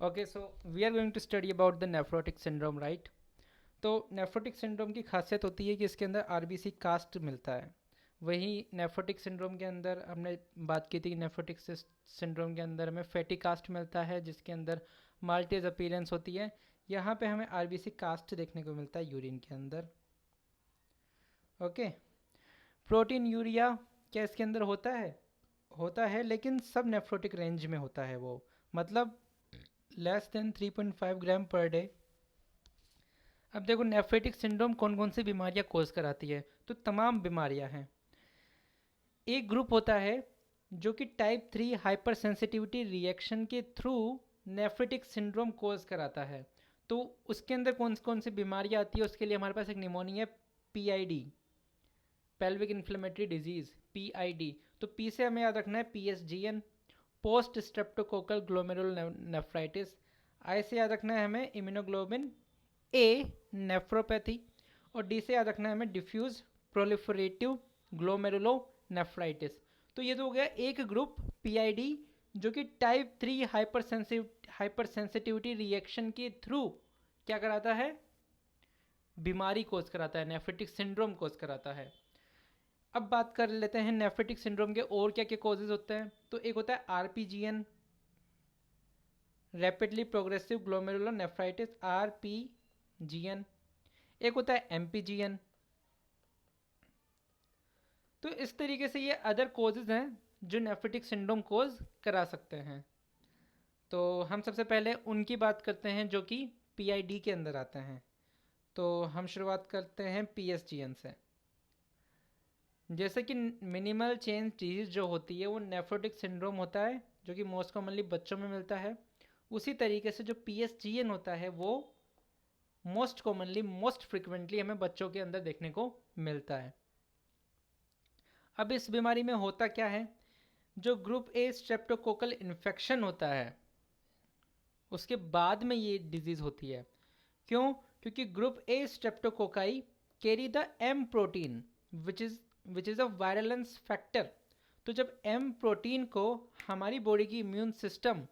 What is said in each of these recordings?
Okay, so we are going to study about the nephrotic syndrome, right? तो nephrotic syndrome की खासियत होती है कि इसके अंदर आरबीसी कास्ट मिलता है। वहीं नेफ्रोटिक सिंड्रोम के अंदर हमने बात की थी कि नेफ्रोटिक सिंड्रोम के अंदर हमें फैटी कास्ट मिलता है जिसके अंदर माल्टेज अपीयरेंस होती है। यहाँ पे हमें आरबीसी कास्ट देखने को मिलता है यूरिन के अंदर। ओके, प्रोटीन यूरिया क्या इसके अंदर होता है लेकिन सब नेफ्रोटिक रेंज में होता है वो, मतलब लेस देन 3.5 ग्राम पर डे। अब देखो नेफ्रेटिक सिंड्रोम कौन कौन सी बीमारियां कोज कराती है, तो तमाम बीमारियां हैं। एक ग्रुप होता है जो कि टाइप 3 हाइपर सेंसिटिविटी रिएक्शन के थ्रू नेफ्रेटिक सिंड्रोम कोज कराता है। तो उसके अंदर कौन कौन सी बीमारियां आती है, उसके लिए हमारे पास एक pneumonia PID, pelvic inflammatory disease, PID. तो पी से हमें याद रखना है पीएसजीएन, पोस्ट स्ट्रेप्टोकोकल ग्लोमेरुलर नेफ्राइटिस। आई से याद रखना है हमें इम्यूनोग्लोबिन ए, नेफ्रोपैथी। और डी से याद रखना है हमें डिफ्यूज प्रोलिफरेटिव ग्लोमेरुलो नेफ्राइटिस। तो ये तो हो गया एक ग्रुप पीआईडी जो कि टाइप 3 हाइपर सेंसिटिविटी रिएक्शन के थ्रू क्या कराता है, बीमारी कोज कराता है, नेफ्रेटिक सिंड्रोम कोज कराता है। अब बात कर लेते हैं नेफ्रेटिक सिंड्रोम के और क्या क्या कॉजेज होते हैं। तो एक होता है आरपीजीएन, रैपिडली प्रोग्रेसिव ग्लोमेरुलर नेफ्राइटिस, आरपीजीएन। एक होता है एमपीजीएन। तो इस तरीके से ये अदर कॉजेज हैं जो नेफ्रेटिक सिंड्रोम कोज करा सकते हैं। तो हम सबसे पहले उनकी बात करते हैं जो कि पीआईडी के अंदर आते हैं। तो हम शुरुआत करते हैं पीएसजीएन से। जैसे कि मिनिमल चेंज डिजीज जो होती है वो नेफ्रोटिक सिंड्रोम होता है जो कि मोस्ट कॉमनली बच्चों में मिलता है। उसी तरीके से जो पीएसजीएन होता है वो मोस्ट कॉमनली, मोस्ट फ्रिक्वेंटली हमें बच्चों के अंदर देखने को मिलता है। अब इस बीमारी में होता क्या है, जो ग्रुप ए स्ट्रेप्टोकोकल इन्फेक्शन होता है उसके बाद में ये डिजीज़ होती है। क्यों? क्योंकि group A streptococci carry the M protein which is a virulence factor. तो जब एम प्रोटीन को हमारी बॉडी की इम्यून सिस्टम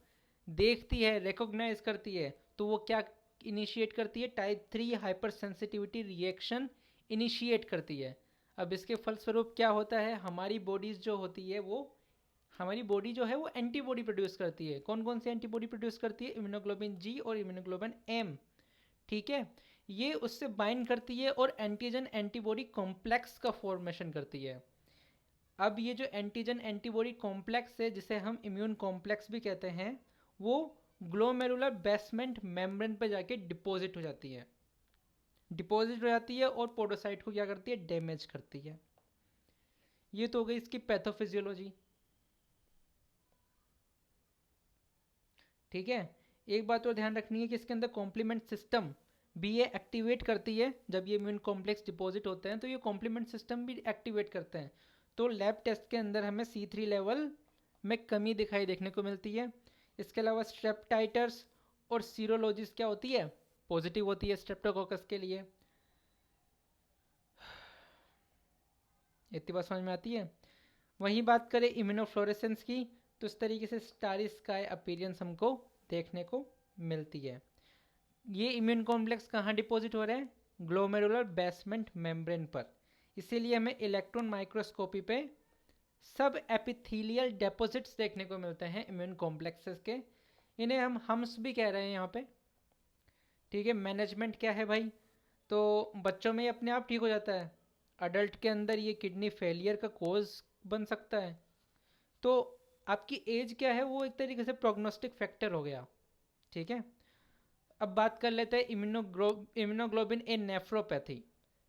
देखती है, रिकॉग्नाइज करती है, तो वो क्या इनिशिएट करती है, type 3 hyper sensitivity reaction initiate करती है। अब इसके फलस्वरूप क्या होता है, हमारी बॉडीज जो होती है वो, हमारी बॉडी जो है वो एंटीबॉडी प्रोड्यूस करती है। कौन कौन सी एंटीबॉडी प्रोड्यूस करती है? इम्यूनोग्लोबिन जी और इम्यूनोग्लोबिन एम। ठीक है, ये उससे बाइंड करती है और एंटीजन एंटीबॉडी कॉम्प्लेक्स का फॉर्मेशन करती है। अब ये जो एंटीजन एंटीबॉडी कॉम्प्लेक्स है जिसे हम इम्यून कॉम्प्लेक्स भी कहते हैं, वो ग्लोमेरुलर बेसमेंट मेम्ब्रेन पे जाके डिपॉजिट हो जाती है, और पोडोसाइट को क्या करती है, डैमेज करती है। ये तो हो गई इसकी पैथोफिजियोलॉजी। ठीक है, एक बात और ध्यान रखनी है कि इसके अंदर कॉम्प्लीमेंट सिस्टम भी ये एक्टिवेट करती है। जब ये इम्यून कॉम्प्लेक्स डिपॉजिट होते हैं तो ये कॉम्प्लीमेंट सिस्टम भी एक्टिवेट करते हैं। तो लैब टेस्ट के अंदर हमें C3 लेवल में कमी दिखाई देखने को मिलती है। इसके अलावा स्ट्रेप टाइटर्स और सीरोलॉजिस क्या होती है, पॉजिटिव होती है स्ट्रेप्टोकोकस के लिए। इतनी बात समझ में आती है। वहीं बात करें इम्यूनोफ्लोरेसेंस की, तो इस तरीके से स्टारी स्काई अपीयरेंस हमको देखने को मिलती है। ये इम्यून कॉम्प्लेक्स कहाँ डिपॉजिट हो रहे हैं, ग्लोमेरुलर बेसमेंट मेम्ब्रेन पर। इसीलिए हमें इलेक्ट्रॉन माइक्रोस्कोपी पे सब एपिथेलियल डेपोजिट्स देखने को मिलते हैं इम्यून कॉम्प्लेक्सेस के। इन्हें हम हम्स भी कह रहे हैं यहाँ पे। ठीक है, मैनेजमेंट क्या है भाई, तो बच्चों में ये अपने आप ठीक हो जाता है। अडल्ट के अंदर ये किडनी फेलियर का कोज बन सकता है। तो आपकी एज क्या है वो एक तरीके से प्रोग्नोस्टिक फैक्टर हो गया। ठीक है, अब बात कर लेते हैं इम्यूनोग्लोबिन ए नेफ्रोपैथी।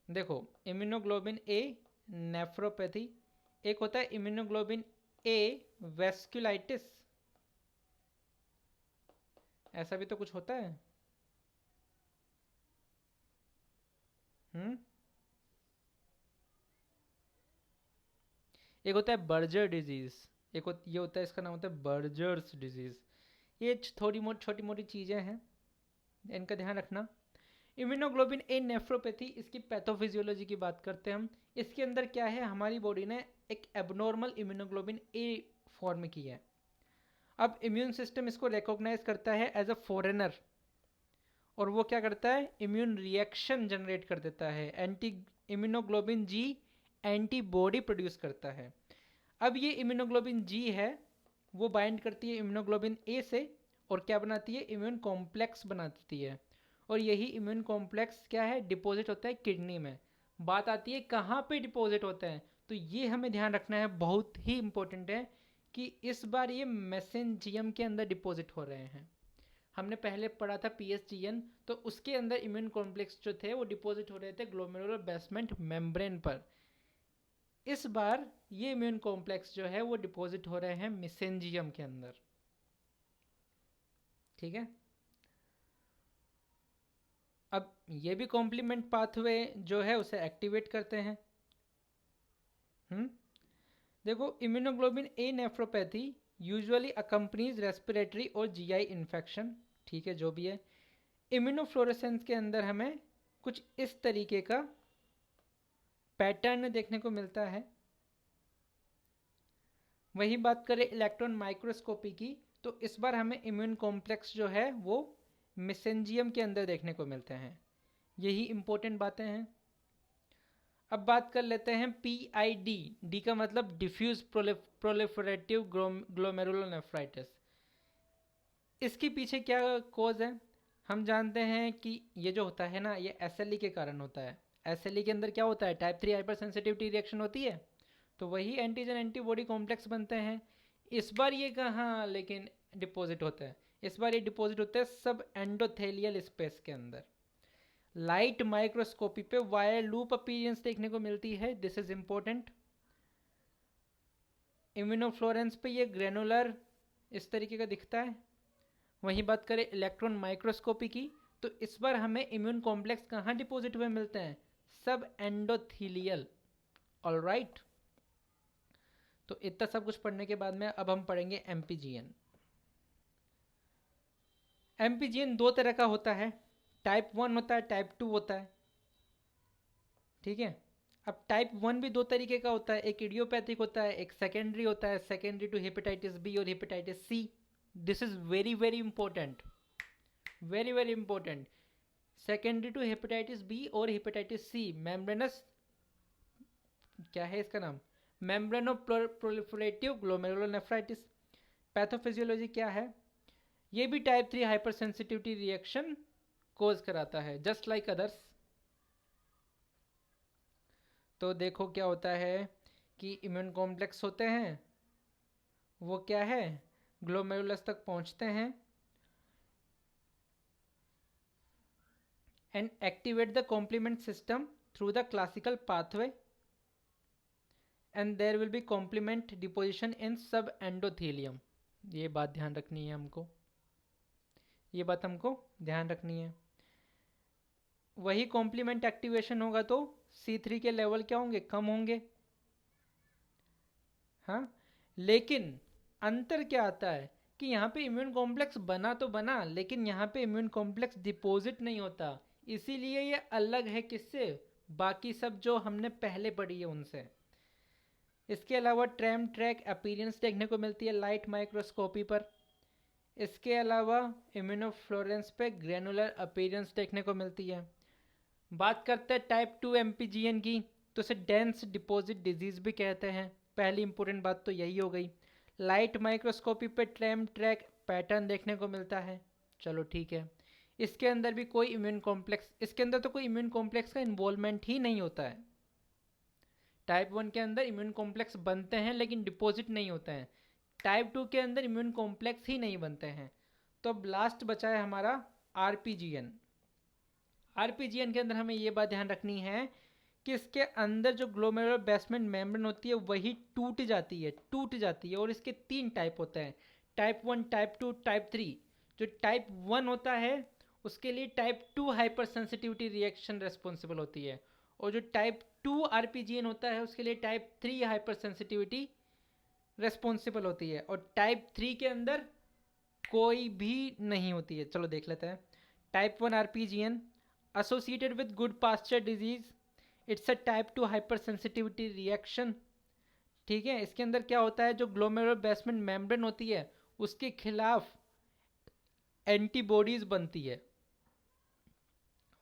देखो, इम्यूनोग्लोबिन ए नेफ्रोपैथी, एक होता है इम्यूनोग्लोबिन ए वेस्कुलाइटिस। ऐसा भी तो कुछ होता है। हम्म, एक होता है बर्जर डिजीज। ये होता है, इसका नाम होता है बर्जर्स डिजीज। ये थोड़ी मोटी छोटी मोटी चीज़ें हैं, इनका ध्यान रखना। इम्यूनोग्लोबिन ए नेफ्रोपैथी, इसकी पैथोफिजियोलॉजी की बात करते हैं हम। इसके अंदर क्या है, हमारी बॉडी ने एक एबनॉर्मल इम्यूनोग्लोबिन ए फॉर्म की है। अब इम्यून सिस्टम इसको रिकॉग्नाइज करता है एज अ फॉरेनर, और वो क्या करता है, इम्यून रिएक्शन जनरेट कर देता है, एंटी इम्यूनोग्लोबिन जी एंटीबॉडी प्रोड्यूस करता है। अब ये इम्यूनोग्लोबिन जी है, वो बाइंड करती है इम्यूनोग्लोबिन ए से, और क्या बनाती है, इम्यून कॉम्प्लेक्स बनाती है। और यही इम्यून कॉम्प्लेक्स क्या है, डिपॉजिट होता है किडनी में। बात आती है कहाँ पे डिपॉजिट होता है, तो ये हमें ध्यान रखना है, बहुत ही इंपॉर्टेंट है कि इस बार ये मेसेंजियम के अंदर डिपॉजिट हो रहे हैं। हमने पहले पढ़ा था पीएसजीएन, तो उसके अंदर इम्यून कॉम्प्लेक्स जो थे वो डिपॉजिट हो रहे थे ग्लोमेरुलर बेसमेंट मेम्ब्रेन पर। इस बार ये इम्यून कॉम्प्लेक्स जो है वो डिपॉजिट हो रहे हैं मेसेंजियम के अंदर। ठीक है, अब ये भी कॉम्प्लीमेंट पाथवे जो है उसे एक्टिवेट करते हैं। देखो, immunoglobulin A nephropathy usually accompanies respiratory और जीआई इन्फेक्शन। ठीक है, जो भी है, इम्यूनोफ्लोरेसेंस के अंदर हमें कुछ इस तरीके का पैटर्न देखने को मिलता है। वही बात करें इलेक्ट्रॉन माइक्रोस्कोपी की, तो इस बार हमें इम्यून कॉम्प्लेक्स जो है वो मेसेंजियम के अंदर देखने को मिलते हैं। यही इंपॉर्टेंट बातें हैं। अब बात कर लेते हैं PID। डी का मतलब डिफ्यूज प्रोलिफरेटिव ग्लोमेरुलोनेफ्राइटिस। इसके पीछे क्या कॉज है, हम जानते हैं कि ये जो होता है ना, ये SLE के कारण होता है। SLE के अंदर क्या होता है, टाइप 3 हाइपर सेंसिटिविटी रिएक्शन होती है, तो वही एंटीजन एंटीबॉडी कॉम्प्लेक्स बनते हैं। इस बार ये कहाँ लेकिन डिपॉजिट होता है, इस बार ये डिपॉजिट होता है सब एंडोथेलियल स्पेस के अंदर। लाइट माइक्रोस्कोपी पे वायर लूप अपीयरेंस देखने को मिलती है, दिस इज इंपॉर्टेंट। इम्यूनोफ्लोरेंस पे ये ग्रेनुलर इस तरीके का दिखता है। वहीं बात करें इलेक्ट्रॉन माइक्रोस्कोपी की, तो इस बार हमें इम्यून कॉम्प्लेक्स कहाँ डिपॉजिट हुए मिलते हैं, सब एंडोथीलियल। ऑलराइट, तो इतना सब कुछ पढ़ने के बाद में अब हम पढ़ेंगे एमपीजीएन। एमपीजीएन दो तरह का होता है, टाइप 1 होता है, टाइप 2 होता है। ठीक है, अब टाइप 1 भी दो तरीके का होता है, एक इडियोपैथिक होता है, एक सेकेंडरी होता है, सेकेंडरी टू हेपेटाइटिस बी और hepatitis C. This is very very important, very very important. Secondary to hepatitis B और हेपेटाइटिस सी, मेम्ब्रेनस, क्या है इसका नाम, मेम्ब्रेनो प्रोलिफरेटिव ग्लोमेरुलोनेफ्राइटिस। पैथोफिजियोलॉजी क्या है, ये भी टाइप 3 हाइपर सेंसिटिविटी रिएक्शन कोज कराता है, जस्ट लाइक अदर्स। तो देखो क्या होता है कि इम्यून कॉम्प्लेक्स होते हैं, वो क्या है, ग्लोमेरुलस तक पहुंचते हैं and activate the complement system through the classical pathway, and there will be complement deposition in sub endothelium. ये बात ध्यान रखनी है हमको, ये बात हमको ध्यान रखनी है। वही कॉम्प्लीमेंट एक्टिवेशन होगा तो C3 के लेवल क्या होंगे, कम होंगे। हाँ, लेकिन अंतर क्या आता है कि यहाँ पे इम्यून कॉम्प्लेक्स बना तो बना, लेकिन यहाँ पे इम्यून कॉम्प्लेक्स डिपॉजिट नहीं होता, इसीलिए ये अलग है किससे, बाकी सब जो हमने पहले पढ़ी है उनसे। इसके अलावा ट्रैम ट्रैक अपीयरेंस देखने को मिलती है लाइट माइक्रोस्कोपी पर। इसके अलावा इम्यूनोफ्लोरेंस पे ग्रेनुलर अपीयरेंस देखने को मिलती है। बात करते हैं टाइप 2 एमपीजीएन की, तो इसे डेंस डिपॉजिट डिजीज भी कहते हैं। पहली इंपॉर्टेंट बात तो यही हो गई। लाइट माइक्रोस्कोपी पे ट्रैम ट्रैक पैटर्न देखने को मिलता है, चलो ठीक है। इसके अंदर भी कोई इम्यून कॉम्प्लेक्स, इसके अंदर तो कोई इम्यून कॉम्प्लेक्स का इन्वॉल्वमेंट ही नहीं होता है। टाइप 1 के अंदर इम्यून कॉम्प्लेक्स बनते हैं लेकिन डिपॉजिट नहीं होते हैं, टाइप 2 के अंदर इम्यून कॉम्प्लेक्स ही नहीं बनते हैं। तो अब लास्ट बचा है हमारा आरपीजीएन। आरपीजीएन के अंदर हमें ये बात ध्यान रखनी है कि इसके अंदर जो ग्लोमेरुलर बेसमेंट मेम्ब्रेन होती है वही टूट जाती है, और इसके 3 टाइप होते हैं, टाइप 1, टाइप 2, टाइप 3। जो टाइप 1 होता है उसके लिए type 2 hyper sensitivity reaction responsible होती है, और जो टाइप 2 आरपीजीएन होता है उसके लिए टाइप 3 हाइपर सेंसिटिविटी रेस्पॉन्सिबल होती है, और टाइप 3 के अंदर कोई भी नहीं होती है। चलो देख लेते हैं। Type 1 आरपीजीएन associated with good pasture disease, it's a type 2 hypersensitivity reaction। ठीक है, इसके अंदर क्या होता है, जो ग्लोमेरुलर बेसमेंट मेम्ब्रेन होती है उसके खिलाफ एंटीबॉडीज बनती है।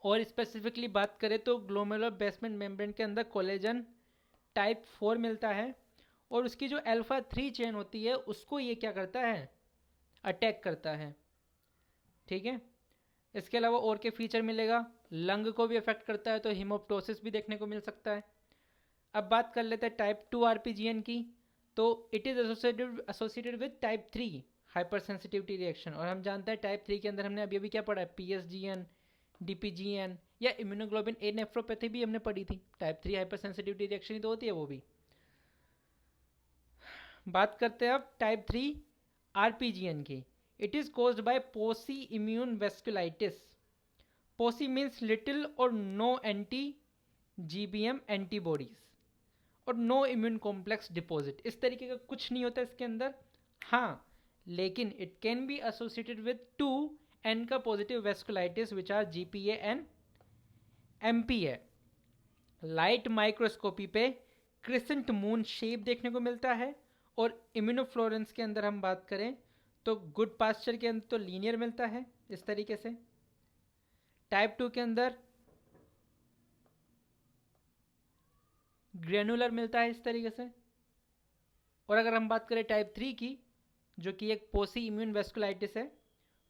और स्पेसिफिकली बात करें तो ग्लोमेरुलर बेसमेंट मेम्ब्रेन के अंदर कोलेजन टाइप 4 मिलता है, और उसकी जो अल्फा 3 चेन होती है उसको ये क्या करता है, अटैक करता है। ठीक है, इसके अलावा और के फीचर मिलेगा, लंग को भी अफेक्ट करता है, तो हिमोप्टोसिस भी देखने को मिल सकता है। अब बात कर लेते हैं टाइप 2 आरपीजीएन की। तो it is associated with type 3 hyper sensitivity reaction, और हम जानते हैं टाइप 3 के अंदर हमने अभी अभी क्या पढ़ा है, पीएसजीएन, डीपीजीएन या इम्यूनोग्लोबिन ए नेफ्रोपैथी भी हमने पढ़ी थी। टाइप 3 हाइपर सेंसिटिविटी रिएक्शन ही तो होती है वो भी। बात करते हैं अब टाइप 3 आरपीजीएन की। It is caused by pauci immune vasculitis. Pauci means little और नो एंटी जीबीएम एंटीबॉडीज और नो इम्यून कॉम्प्लेक्स डिपॉजिट। इस तरीके का कुछ नहीं होता इसके अंदर। हाँ, लेकिन it can be associated with 2 ANCA positive vasculitis which are GPA and MPA. Light microscopy पे क्रिसेंट मून शेप देखने को मिलता है, और इम्यूनोफ्लोरेंस के अंदर हम बात करें तो गुड पास्चर के अंदर तो लीनियर मिलता है इस तरीके से। टाइप 2 के अंदर ग्रेनुलर मिलता है इस तरीके से। और अगर हम बात करें टाइप 3 की, जो कि एक पोसी इम्यून वेस्कुलाइटिस है,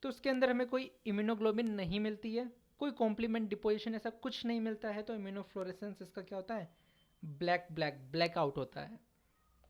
तो उसके अंदर हमें कोई इम्यूनोग्लोबिन नहीं मिलती है, कोई कॉम्प्लीमेंट डिपोजिशन ऐसा कुछ नहीं मिलता है, तो इम्यूनोफ्लोरेसेंस इसका क्या होता है, ब्लैक आउट होता है।